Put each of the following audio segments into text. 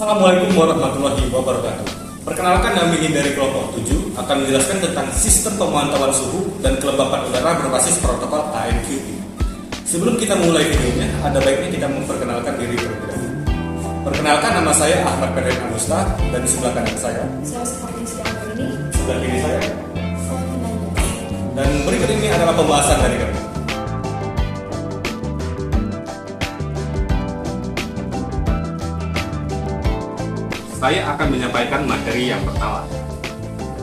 Assalamualaikum warahmatullahi wabarakatuh. Perkenalkan, kami dari kelompok 7 akan menjelaskan tentang sistem pemantauan suhu dan kelembapan udara berbasis protokol ANQP. Sebelum kita mulai videonya, ada baiknya kita memperkenalkan diri terlebih dahulu. Perkenalkan, nama saya Ahmad Ferdian Agusta, dan di sebelah kanan saya seperti sekarang ini. sebelah kiri saya. Dan berikut ini adalah pembahasan dari kami. Saya akan menyampaikan materi yang pertama.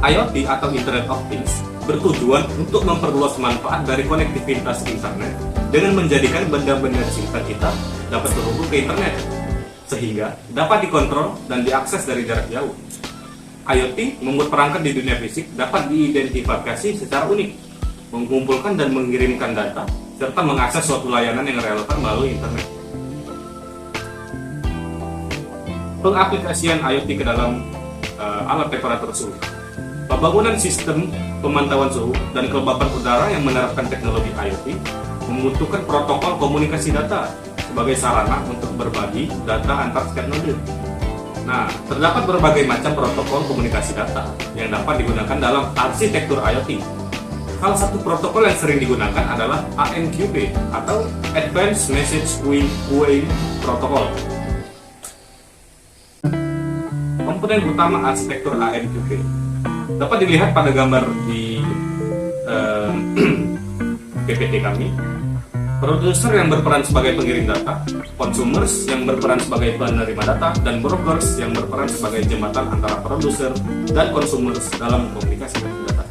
IoT atau Internet of Things bertujuan untuk memperluas manfaat dari konektivitas internet dengan menjadikan benda-benda di sekitar kita dapat terhubung ke internet, sehingga dapat dikontrol dan diakses dari jarak jauh. IoT membuat perangkat di dunia fisik dapat diidentifikasi secara unik, mengumpulkan dan mengirimkan data, serta mengakses suatu layanan yang relevan melalui internet. Pengaplikasian IoT ke dalam alat temperatur suhu. Pembangunan sistem pemantauan suhu dan kelembapan udara yang menerapkan teknologi IoT membutuhkan protokol komunikasi data sebagai sarana untuk berbagi data antar stakeholder. Nah, terdapat berbagai macam protokol komunikasi data yang dapat digunakan dalam arsitektur IoT. Salah satu protokol yang sering digunakan adalah AMQP atau Advanced Message Queuing Protocol. Komponen utama arsitektur AMQP dapat dilihat pada gambar di PPT kami. Produser yang berperan sebagai pengirim data, consumers yang berperan sebagai penerima data, dan brokers yang berperan sebagai jembatan antara produser dan consumers dalam komunikasi data.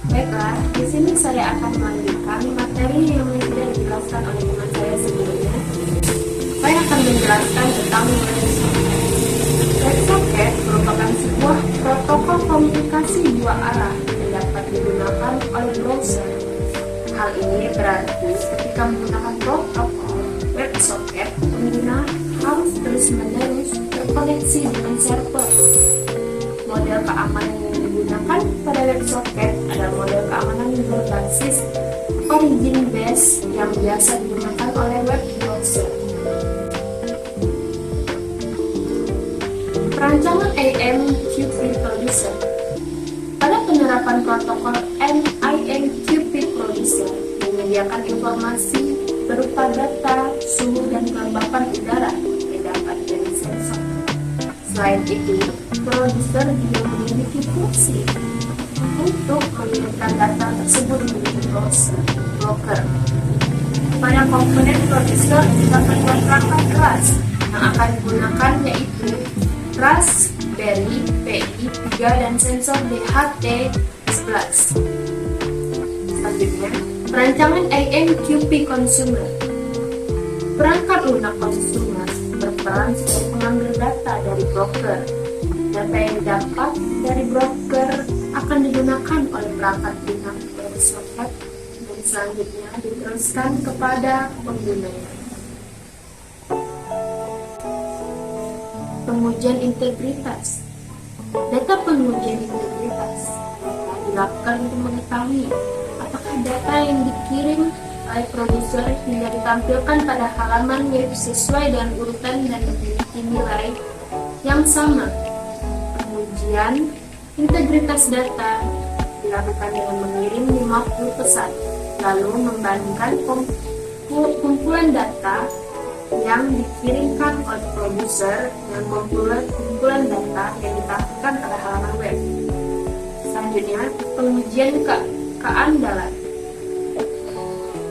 Baiklah, di sini saya akan melanjutkan materi yang sudah dijelaskan oleh teman saya sebelumnya. Saya akan menjelaskan tentang WebSocket merupakan sebuah protokol komunikasi dua arah yang dapat digunakan oleh browser. Hal ini berarti ketika menggunakan protokol WebSocket, pengguna harus terus-menerus terkoneksi dengan server. Model keamanan yang digunakan pada WebSocket adalah model keamanan yang berbasis origin base yang biasa digunakan oleh web browser. Perancangan AMQP Producer. Pada penerapan protokol IMQP Producer menyediakan informasi berupa data, suhu, dan kelembapan udara yang dapat dari sensor. Selain itu, produser juga memiliki fungsi untuk mengirimkan data tersebut menjadi broker. Pada komponen produser terdapat perangkat keras yang akan digunakan, yaitu Raspberry Pi 3 dan sensor DHT11. Selanjutnya, perancangan AMQP Consumer. Perangkat lunak konsumer berperan sebagai pengambil data dari broker. Data yang didapat dari broker akan digunakan oleh perangkat lunak WebSocket dan selanjutnya diteruskan kepada penggunanya. Pengujian integritas. Data pengujian integritas dilakukan untuk mengetahui apakah data yang dikirim oleh produser hingga ditampilkan pada halaman web sesuai dengan urutan dan memiliki nilai yang sama. Pengujian integritas data dilakukan dengan mengirim 50 pesan, lalu membandingkan kumpulan data yang dikirimkan oleh produser dengan kumpulan data yang ditampilkan pada halaman web. Selanjutnya, pengujian keandalan.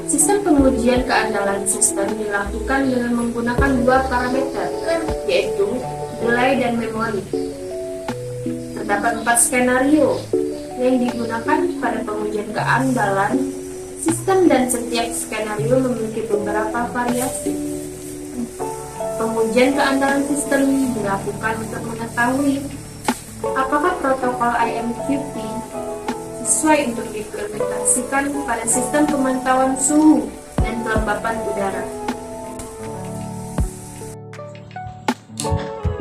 Sistem pengujian keandalan sistem dilakukan dengan menggunakan dua parameter, yaitu delay dan memori. Terdapat 4 skenario yang digunakan pada pengujian keandalan sistem dan setiap skenario memiliki beberapa variasi. Pengujian keandalan sistem dilakukan untuk mengetahui apakah protokol IMQP sesuai untuk diimplementasikan pada sistem pemantauan suhu dan kelembapan udara.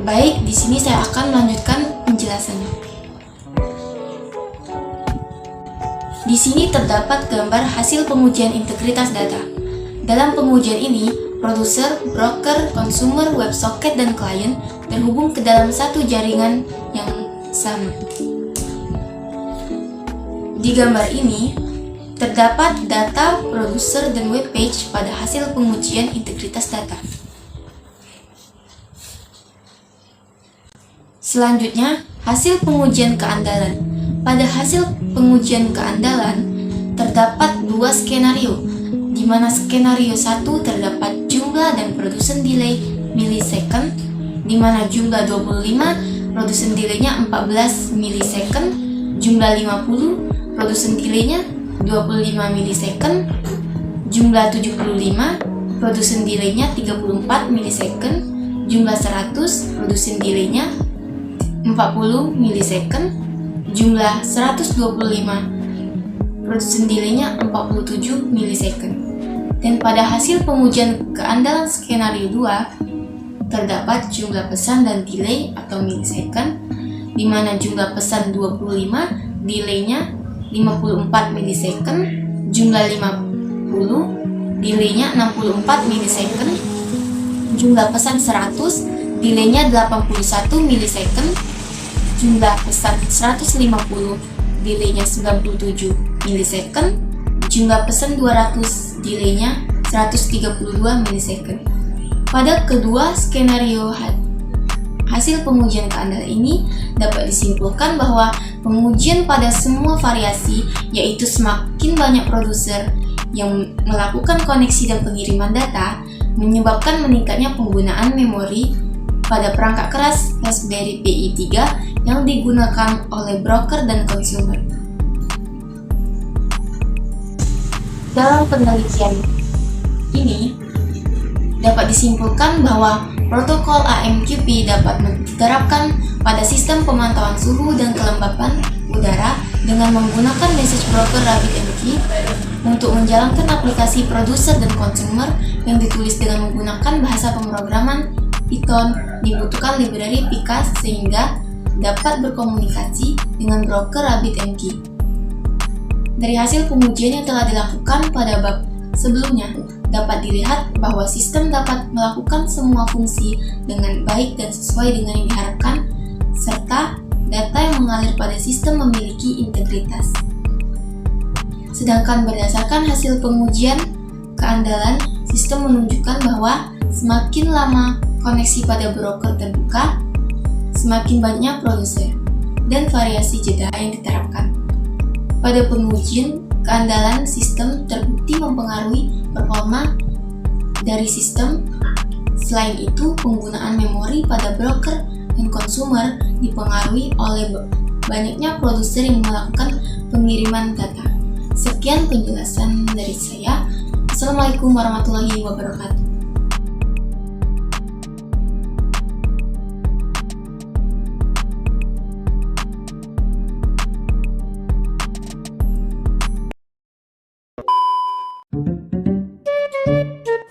Baik, di sini saya akan melanjutkan penjelasannya. Di sini terdapat gambar hasil pengujian integritas data. Dalam pengujian ini, produser, broker, konsumer, WebSocket, dan klien terhubung ke dalam satu jaringan yang sama. Di gambar ini, terdapat data produser dan web page pada hasil pengujian integritas data. Selanjutnya, hasil pengujian keandalan. Pada hasil pengujian keandalan, terdapat dua skenario, di mana skenario 1 terdapat jumlah dan production delay milisecond, di mana jumlah 25, production delay-nya 14 milisecond, jumlah 50, production delay-nya 25 milisecond, jumlah 75, production delay-nya 34 milisecond, jumlah 100, production delay-nya 40 milisecond, jumlah 125, production delay-nya 47 milisecond. Dan pada hasil pengujian keandalan skenario 2, terdapat jumlah pesan dan delay atau milisecond, di mana jumlah pesan 25, delay-nya 54 milisecond, jumlah 50, delay-nya 64 milisecond, jumlah pesan 100, delay-nya 81 milisecond, jumlah pesan 150, delay-nya 97 milisecond, jumlah pesan 200, delay-nya 132 milisecond. Pada kedua skenario hasil pengujian keandalan ini dapat disimpulkan bahwa pengujian pada semua variasi, yaitu semakin banyak produser yang melakukan koneksi dan pengiriman data, menyebabkan meningkatnya penggunaan memori pada perangkat keras Raspberry Pi 3 yang digunakan oleh broker dan konsumer. Dalam penelitian ini, dapat disimpulkan bahwa protokol AMQP dapat diterapkan pada sistem pemantauan suhu dan kelembapan udara dengan menggunakan message broker RabbitMQ untuk menjalankan aplikasi produser dan konsumer yang ditulis dengan menggunakan bahasa pemrograman Python. Dibutuhkan library Pika sehingga dapat berkomunikasi dengan broker RabbitMQ. Dari hasil pengujian yang telah dilakukan pada bab sebelumnya, dapat dilihat bahwa sistem dapat melakukan semua fungsi dengan baik dan sesuai dengan yang diharapkan, serta data yang mengalir pada sistem memiliki integritas. Sedangkan berdasarkan hasil pengujian keandalan, sistem menunjukkan bahwa semakin lama koneksi pada broker terbuka, semakin banyak produser dan variasi jeda yang diterapkan. Pada pengujian keandalan, sistem terbukti mempengaruhi performa dari sistem. Selain itu, penggunaan memori pada broker dan konsumer dipengaruhi oleh banyaknya produser yang melakukan pengiriman data. Sekian penjelasan dari saya. Assalamualaikum warahmatullahi wabarakatuh.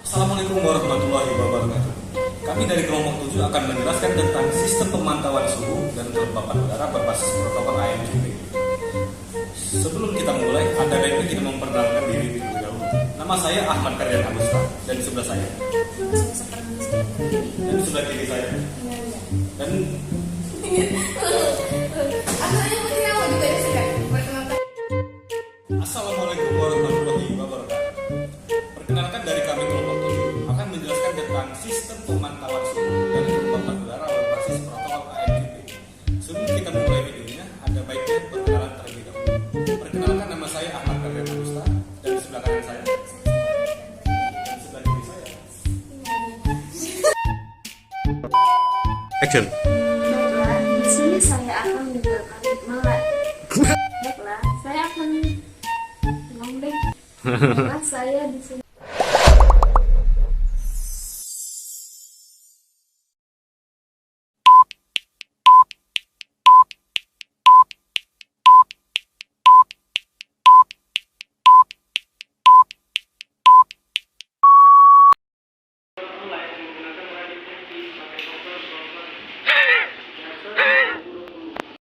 Assalamualaikum warahmatullahi wabarakatuh. Kami dari kelompok 7 akan menjelaskan tentang sistem pemantauan suhu dan kelembapan udara berbasis protokol AMQP. Sebelum kita mulai, ada baiknya kita memperkenalkan diri terlebih dahulu. Nama saya Ahmad Karyan Agusta, dan di sebelah saya. Dan di sebelah kiri saya. Dan Assalamualaikum warahmatullahi wabarakatuh. Perkenalkan dari kami kelompok 7 akan menjelaskan tentang sistem pemantauan suhu dan kelembapan udara berbasis protokol AMQP. Sebelum kita mulai videonya, ada baiknya perkenalan terlebih dahulu. Perkenalkan, nama saya Ahmad Karyan Agusta, dan di sebelah kanan saya. Dan di sebelah kiri saya. Action. Baiklah, di sini saya akan menjelaskan hikmah. Baiklah, saya akan ngomong. Baiklah, saya di sini.